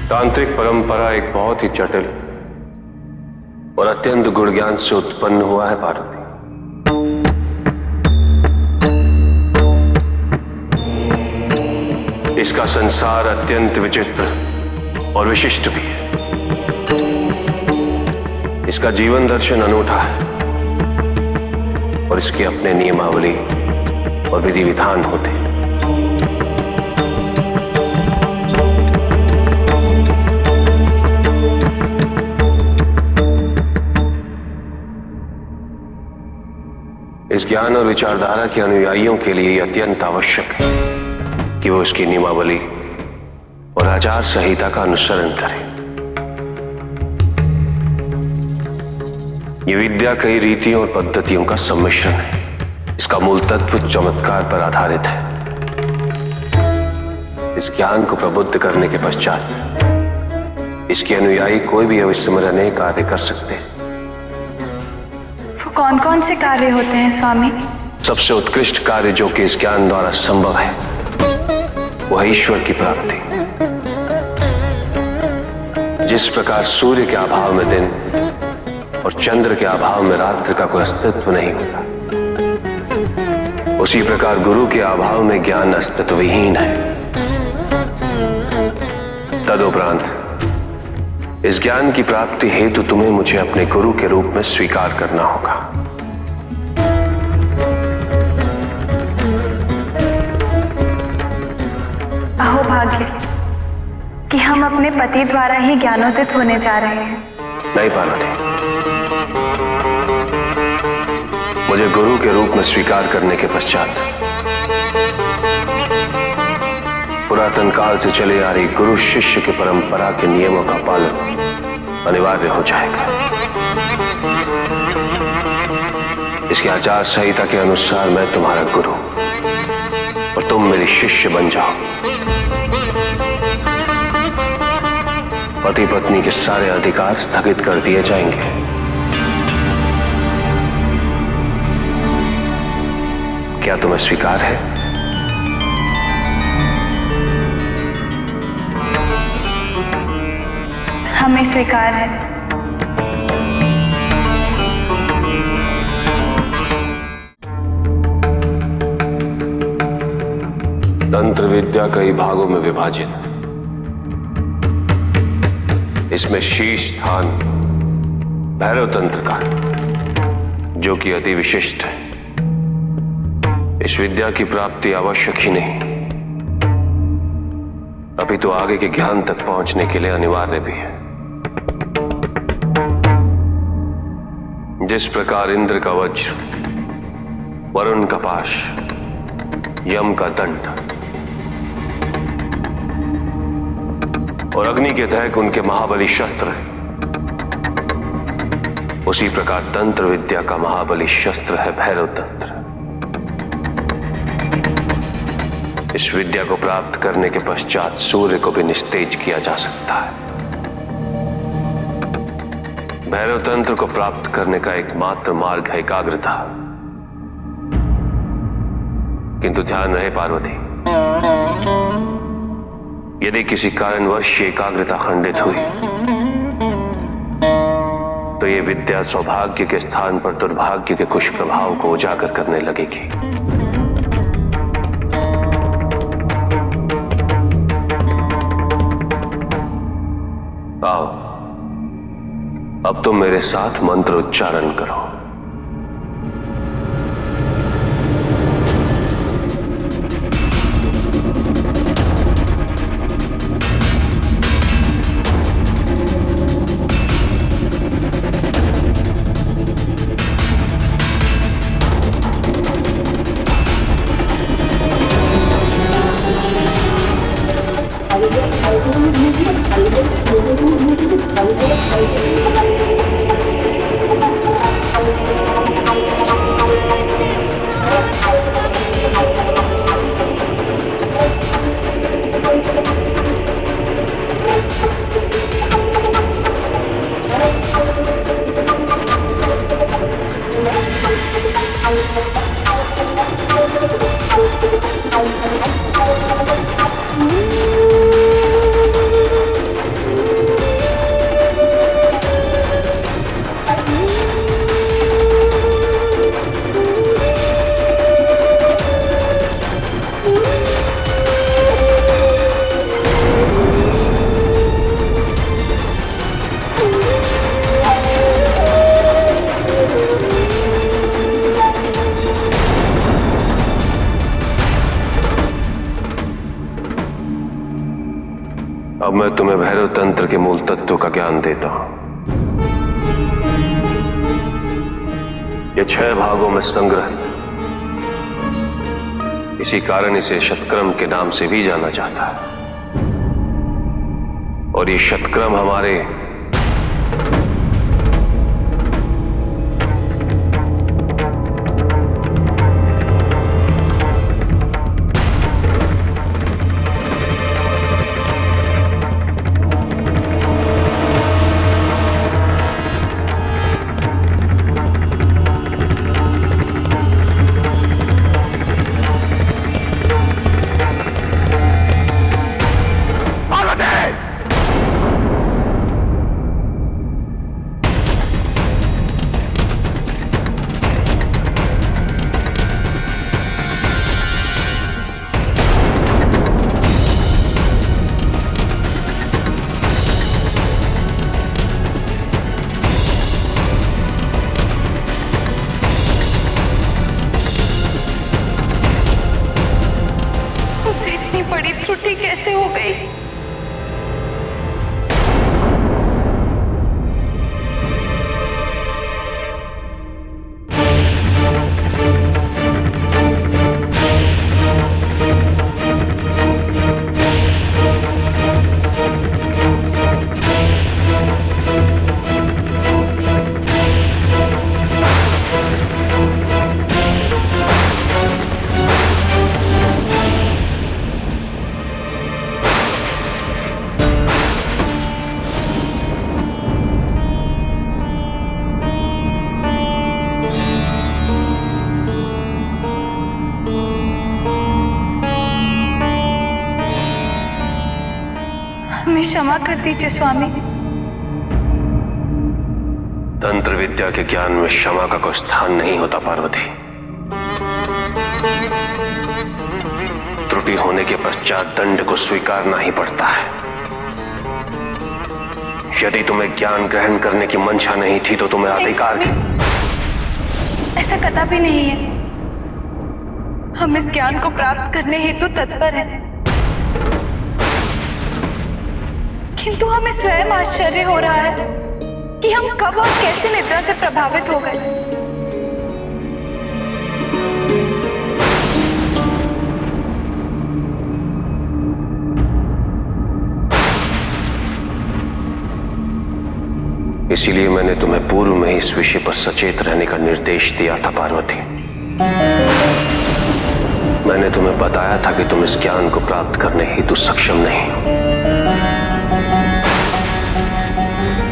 तांत्रिक परंपरा एक बहुत ही जटिल और अत्यंत गुण ज्ञान से उत्पन्न हुआ है पार्वती। इसका संसार अत्यंत विचित्र और विशिष्ट भी है। इसका जीवन दर्शन अनूठा है और इसके अपने नियमावली और विधि विधान होते हैं। इस ज्ञान और विचारधारा के अनुयायियों के लिए अत्यंत आवश्यक है कि वो उसकी नियमावली और आचार संहिता का अनुसरण करें। ये विद्या कई रीतियों और पद्धतियों का सम्मिश्रण है। इसका मूल तत्व चमत्कार पर आधारित है। इस ज्ञान को प्रबुद्ध करने के पश्चात इसके अनुयायी कोई भी अविस्मरणीय कार्य कर सकते हैं। कौन कौन से कार्य होते हैं स्वामी? सबसे उत्कृष्ट कार्य जो कि इस ज्ञान द्वारा संभव है वह है ईश्वर की प्राप्ति। जिस प्रकार सूर्य के अभाव में दिन और चंद्र के अभाव में रात्रि का कोई अस्तित्व नहीं होता, उसी प्रकार गुरु के अभाव में ज्ञान अस्तित्वहीन है। तदुपरांत इस ज्ञान की प्राप्ति हेतु तुम्हें मुझे अपने गुरु के रूप में स्वीकार करना होगा। अहो भाग्य कि हम अपने पति द्वारा ही ज्ञानोदित होने जा रहे हैं। नहीं पार्वती, मुझे गुरु के रूप में स्वीकार करने के पश्चात पुरातन काल से चले आ रही गुरु शिष्य की परंपरा के नियमों का पालन अनिवार्य हो जाएगा। इसकी आचार संहिता के अनुसार मैं तुम्हारा गुरु और तुम मेरी शिष्य बन जाओ। पति पत्नी के सारे अधिकार स्थगित कर दिए जाएंगे। क्या तुम्हें स्वीकार है? हमें स्वीकार है। तंत्र विद्या कई भागों में विभाजित है। इसमें शीर्ष स्थान भैरव तंत्र का, जो कि अति विशिष्ट है। इस विद्या की प्राप्ति आवश्यक ही नहीं, अभी तो आगे के ज्ञान तक पहुंचने के लिए अनिवार्य भी है। जिस प्रकार इंद्र का वज्र, वरुण का पाश, यम का दंड और अग्नि के दहक उनके महाबली शस्त्र है, उसी प्रकार तंत्र विद्या का महाबली शस्त्र है भैरव तंत्र। इस विद्या को प्राप्त करने के पश्चात सूर्य को भी निस्तेज किया जा सकता है। भैरव तंत्र को प्राप्त करने का एकमात्र मार्ग है एकाग्रता। किंतु ध्यान रहे पार्वती, यदि किसी कारणवश एकाग्रता खंडित हुई तो यह विद्या सौभाग्य के स्थान पर दुर्भाग्य के कुछ प्रभाव को उजागर करने लगेगी। आओ, अब तुम मेरे साथ मंत्र उच्चारण करो। अब मैं तुम्हें भैरव तंत्र के मूल तत्व का ज्ञान देता हूं। ये 6 भागों में संग्रहित, इसी कारण इसे शतक्रम के नाम से भी जाना जाता है। और ये शतक्रम हमारे बड़ी त्रुटि कैसे हो गई? हमें क्षमा कर दीजिए स्वामी। तंत्र विद्या के ज्ञान में क्षमा का कोई स्थान नहीं होता पार्वती। त्रुटि होने के पश्चात दंड को स्वीकारना ही पड़ता है। यदि तुम्हें ज्ञान ग्रहण करने की मंशा नहीं थी तो तुम्हें अधिकार ऐसा कदापि नहीं है। हम इस ज्ञान को प्राप्त करने हेतु तत्पर हैं, किंतु हमें स्वयं आश्चर्य हो रहा है कि हम कब और कैसे निद्रा से प्रभावित हो गए। इसीलिए मैंने तुम्हें पूर्व में इस विषय पर सचेत रहने का निर्देश दिया था पार्वती। मैंने तुम्हें बताया था कि तुम इस ज्ञान को प्राप्त करने हेतु सक्षम नहीं हो,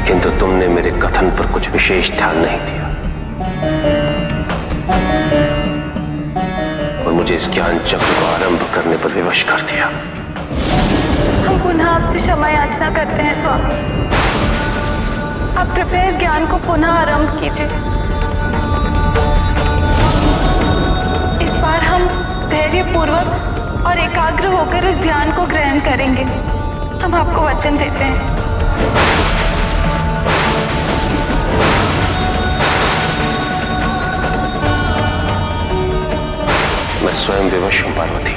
किंतु तुमने मेरे कथन पर कुछ विशेष ध्यान नहीं दिया और मुझे इस ज्ञान चक्र को आरंभ करने पर विवश कर दिया। हम पुनः आपसे क्षमा याचना करते हैं स्वामी। आप कृपया इस ज्ञान को पुनः आरंभ कीजिए। इस बार हम धैर्यपूर्वक और एकाग्र होकर इस ध्यान को ग्रहण करेंगे। हम आपको वचन देते हैं। मैं स्वयं विवश हूं पार्वती।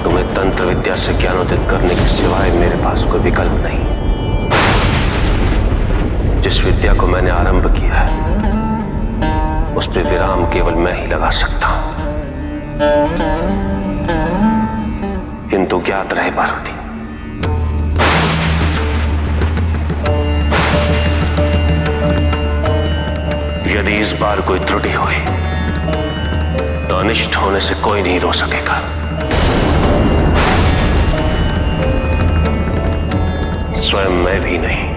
तुम्हें तंत्र विद्या से ज्ञानोदित करने के सिवाय मेरे पास कोई विकल्प नहीं। जिस विद्या को मैंने आरंभ किया है उस पर विराम केवल मैं ही लगा सकता हूं। किंतु ज्ञात रहे पार्वती, यदि इस बार कोई त्रुटि हुई तो अनिष्ट होने से कोई नहीं रोक सकेगा। स्वयं मैं भी नहीं।